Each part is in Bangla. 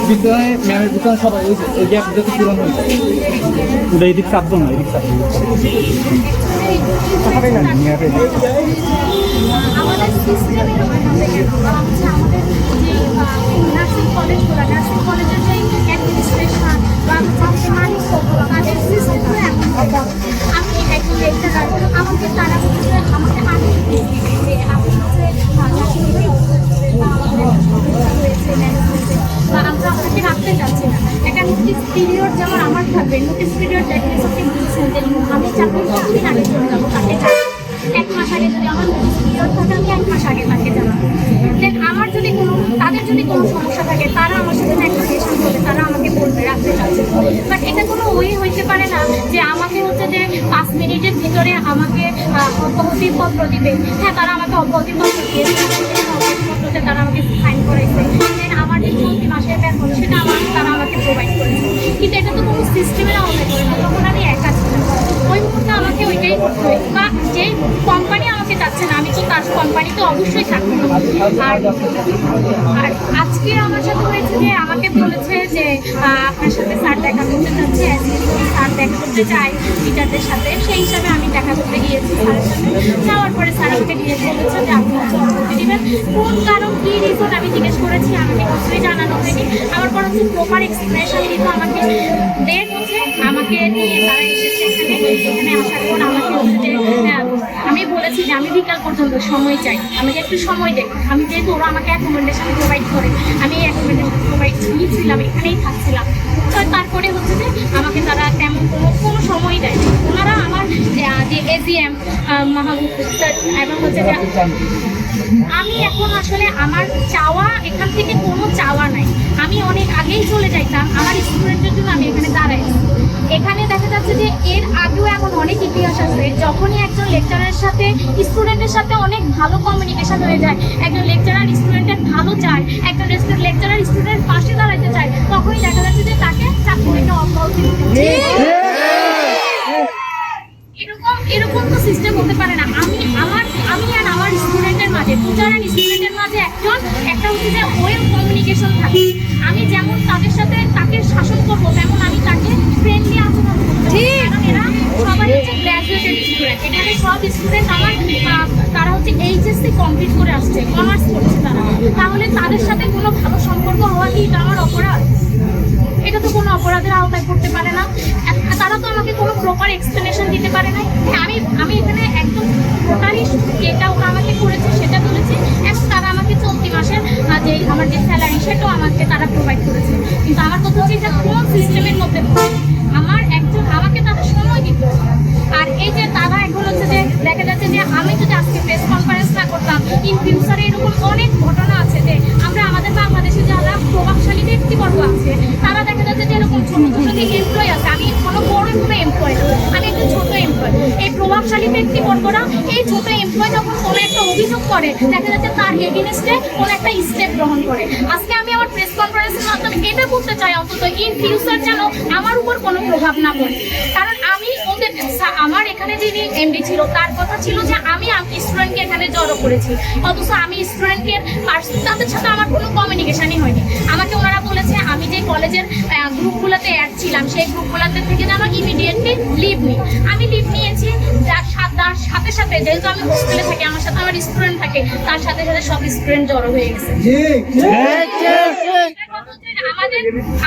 বিদ্যালয়ে ম্যামের দোকান সবাই ওই গ্যাপ যত পূরণ হয়েছে ওটা এদিক চাপবো না এদিক চাপবো আমাদের সিস্টেমের আমাদের যে নার্সিং কলেজগুলো নার্সিং কলেজের যে অ্যাডমিনিস্ট্রেশন বা মালিক তাদের সিস্টেমগুলো এখন আমি একজন লেকচারার আমাকে তারা আমাকে আগে যে আপনি হচ্ছে নার্সিং বা আমরা আপনাকে রাখতে চাচ্ছি না একটা নোটিস পিরিয়ড যেমন আমার থাকবে নোটিস পিরিয়ড আপনি বলছেন যে আমি চাকরি করছি না আগে চলে যাবো তাকে এক মাস আগে যদি আমার নোটিস পিরিয়ড থাকে আমি এক মাস আগে তাকে জানাবো দেন আমার যদি কোনো তাদের যদি কোনো সমস্যা থাকে তারা আমার সাথে একটা সেশন করবে তারা আমাকে বলবে রাখতে চাচ্ছে বাট এটা কোনো ওয়ে হইতে পারে না যে আমাকে হচ্ছে যে 5 মিনিটের ভিতরে আমাকে অব্যাহতিপত্র দিবে হ্যাঁ তারা আমাকে অব্যাহতিপত্র দিয়েছে অব্যাহতিপত্রতে তারা আমাকে সাইন করাইছে দেন আমার যে চলতি মাসের বেতন সেটা তারা আমাকে প্রোভাইড করেছে কিন্তু এটা তো কোনো সিস্টেমের আওতায় করে না তখন আমি একা ছিলাম ওই মুহূর্তে আমাকে ওইটাই করতে হবে বা যে কোম্পানি আমাকে চাচ্ছে না আমি তো তার কোম্পানিতে অবশ্যই থাকবো আর আজকে আমার সাথে হয়েছে যে আমাকে বলেছে যে আপনার সাথে স্যার দেখা করতে চাচ্ছে স্যার দেখা করতে চাই টিচারদের সাথে সেই হিসাবে আমি দেখা করতে গিয়েছি স্যারের সাথে যাওয়ার পরে স্যার আমাকে জিজ্ঞেস করেছে যে আপনি অনুমতি দিবেন কোন কারণ কী রিজন আমি জিজ্ঞেস করেছি আমাকে কিছুই জানানো হয়নি আমার পর হচ্ছে প্রপার এক্সপ্রেশন দিত আমাকে দেন হচ্ছে আমাকে নিয়ে তারা এসেছে এখানে আসার পর আমাকে হচ্ছে যে আমি বলেছি যে আমি বিকাল পর্যন্ত সময় চাই আমাকে একটু সময় দেয় আমি যেহেতু ওরা আমাকে অ্যাকোমোডেশন প্রোভাইড করে আমি এই অ্যাকোমোডেশন প্রোভাইড নিয়েছিলাম এখানেই থাকছিলাম তো তারপরে হচ্ছে যে আমাকে তারা তেমন কোনো সময় দেয় ওনারা আমার যে এজিএম এবং হচ্ছে যে আমি এখন আসলে আমার চাওয়া এখান থেকে কোনো চাওয়া নাই আমি অনেক আগেই চলে যাইতাম আমার স্টুডেন্টের জন্য আমি এখানে দাঁড়াই এখানে দেখা যাচ্ছে যে এর আগেও এমন অনেক ইতিহাস আছে যখনই একজন লেকচারের সাথে স্টুডেন্টের সাথে অনেক ভালো কমিউনিকেশন হয়ে যায় একজন লেকচারার স্টুডেন্টের ভালো চায় একজন লেকচারার স্টুডেন্ট পাশে দাঁড়াতে চায় তখনই দেখা যাচ্ছে যে তাকে চাকরি একটা অব্যাহতি এরকম তো সিস্টেম হতে পারে না আমি আর আমার স্টুডেন্টের মাঝে টিচার আর স্টুডেন্টের মাঝে একটা হচ্ছে যে ওয়েল কমিউনিকেশন থাকে আমি যেমন তাদের সাথে তাকে শাসন করবো তেমন আমি তাকে ফ্রেন্ডলি আচরণ করবো কারণ এরা সবাই হচ্ছে গ্র্যাজুয়েটেড স্টুডেন্ট এখানে সব স্টুডেন্ট আমার তারা হচ্ছে এইচএসসি কমপ্লিট করে আসছে কমার্স করছে তারা তাহলে তাদের সাথে কোনো ভালো সম্পর্ক হওয়া কি এটা আমার অপরাধ এটা তো কোনো অপরাধের আওতায় করতে পারে না তারা তো আমাকে কোনো প্রপার এক্সপ্লেনেশন দিতে পারে না আমি এখানে একদম টোটালি যেটা ওরা আমাকে করেছে সেটা বলেছি এবং তারা আমাকে চলতি মাসের যে আমার যে স্যালারি সেটাও আমাকে তারা প্রোভাইড করেছে কিন্তু আমার কথা হচ্ছে যে কোন সিস্টেমের মধ্যে আমাকে তাদের সময় দিতে আর এই যে তারা এখন হচ্ছে যে দেখা যাচ্ছে যে আমি যদি আজকে প্রেস কনফারেন্স না করতাম ইন ফিউচারে এরকম অনেক ঘটনা আছে যে আমরা আমাদের বাংলাদেশে যারা প্রভাবশালী ব্যক্তিবর্গ আছে তারা দেখা যাচ্ছে যে এরকম ছোট ছোট যে এমপ্লয় আছে আমি কোনো বড় কোনো এমপ্লয় না আমি একটা ছোট এমপ্লয় এই প্রভাবশালী ব্যক্তিবর্গরা এই ছোট এমপ্লয় যখন কোনো একটা অভিযোগ করে দেখা যাচ্ছে তার এগেইনস্টে কোনো একটা স্টেপ গ্রহণ করে আজকে আমি আমার প্রেস কনফারেন্সের মাধ্যমে এটা বলতে চাই অন্তত ইন ফিউচার যেন আমার উপর কোনো প্রভাব না পড়ে কারণ আমি ওদের আমার এখানে যিনি এমডি ছিল তার কথা ছিল যে আমি স্টুডেন্টকে এখানে জড়ো করেছি অথচ আমি স্টুডেন্টকে তাদের সাথে আমার কোনো কমিউনিকেশনই হয়নি আমাকে ওনারা বলেছে আমি যে কলেজের গ্রুপগুলোতে অ্যাড ছিলাম সেই গ্রুপগুলোতে থেকে যেন ইমিডিয়েটলি লিভ নিই আমি লিভ নিয়েছি যার সাথে সাথে যেহেতু আমি হোস্টেলে থাকি আমার সাথে আমার স্টুডেন্ট থাকে তার সাথে সাথে সব স্টুডেন্ট জড়ো হয়ে গেছে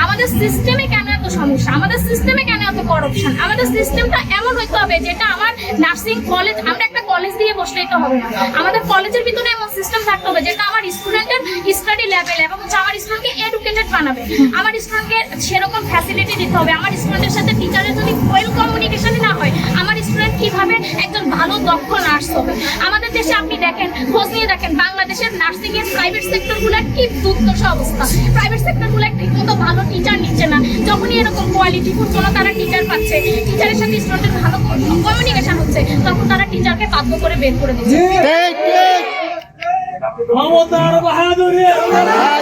আমাদের সিস্টেমে কেন এত সমস্যা আমাদের সিস্টেমে কেন এত করাপশন আমাদের সিস্টেমটা এমন হইতে হবে যেটা আমার নার্সিং কলেজ আমরা একটা কলেজ দিয়ে বসলেই তো হবে না আমাদের কলেজের ভিতরে এমন সিস্টেম থাকতে হবে যেটা আমার স্টুডেন্টের স্টাডি লেভেল এবং আমার স্টুডেন্টকে এডুকেটেড বানাবে আমার স্টুডেন্টকে সেরকম ফ্যাসিলিটি দিতে হবে আমার স্টুডেন্টের সাথে টিচারের যদি ওয়েল কমিউনিকেশনই না হয় আমার স্টুডেন্ট কিভাবে একজন ভালো দক্ষ নার্স হবে আমাদের দেশে আপনি দেখেন খোঁজ নিয়ে দেখেন বাংলাদেশের নার্সিং এর প্রাইভেট সেক্টরগুলোর কি দুর্দশা অবস্থা প্রাইভেট সেক্টরগুলো ঠিকমতো ভালো টিচার নিচ্ছে না যখনই এরকম কোয়ালিটি কোনো তারা টিচার পাচ্ছে টিচারের সাথে স্টুডেন্টের ভালো কমিউনিকেশন হচ্ছে তখন তারা টিচারকে বাধ্য করে বের করে দিচ্ছে মমতার বাহাদুরি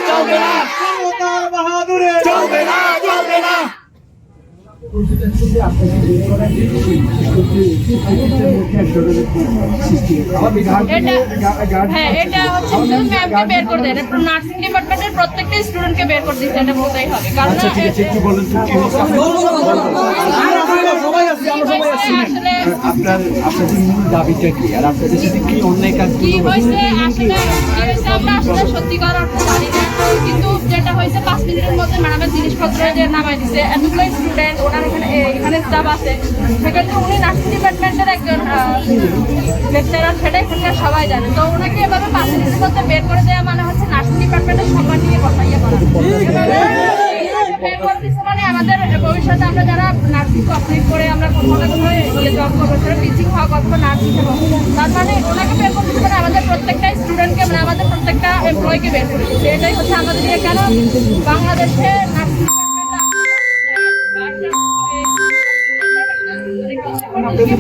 চলবে না মমতার বাহাদুরি চলবে না হ্যাঁ, এটা হচ্ছে শুধু ম্যামকে বের করে দেন, নার্সিং ডিপার্টমেন্টের প্রত্যেকটা স্টুডেন্টকে বের করে দিচ্ছে, এটা বলতেই হবে। কারণ আচ্ছা ঠিক আছে, একটু বলেন তো কি হয়েছে? আসলে আপনাদের মূল দাবিটা কি, আর আপনাদের সাথে কি অন্যায় কাজ কি হয়েছে আমরা আসলে সত্যিকার অর্থে জানি না, কিন্তু যেটা হয়েছে 5 মিনিটের মধ্যে ম্যাডামের জিনিসপত্র যে নামাই দিছে, এতগুলো স্টুডেন্ট ওনার এখানে স্টাফ আছে, সেক্ষেত্রে উনি নার্সিং ডিপার্টমেন্টের একজন লেকচারার, সেটা এখানকার সবাই জানে। তো ওনাকে এভাবে 5 মিনিটের মধ্যে বের করে দেওয়া মানে হচ্ছে নার্সিং ডিপার্টমেন্টের সম্মান নিয়ে কথা করা। বের করে দিচ্ছে মানে আমাদের ভবিষ্যতে আমরা যারা নার্সিং কমপ্লিট করে আমরা কোথাও না কোথাও জব করবো, সেটা টিচিং হওয়া অথবা নার্সিং হবো, তার মানে ওনাকে বের করে দিচ্ছে মানে আমাদের প্রত্যেকটা স্টুডেন্টকে, মানে আমাদের প্রত্যেকটা এমপ্লয়িকে বের করে দিচ্ছে। এটাই হচ্ছে আমাদের ইয়ে। কেন বাংলাদেশে নার্সিং ডিপার্টমেন্ট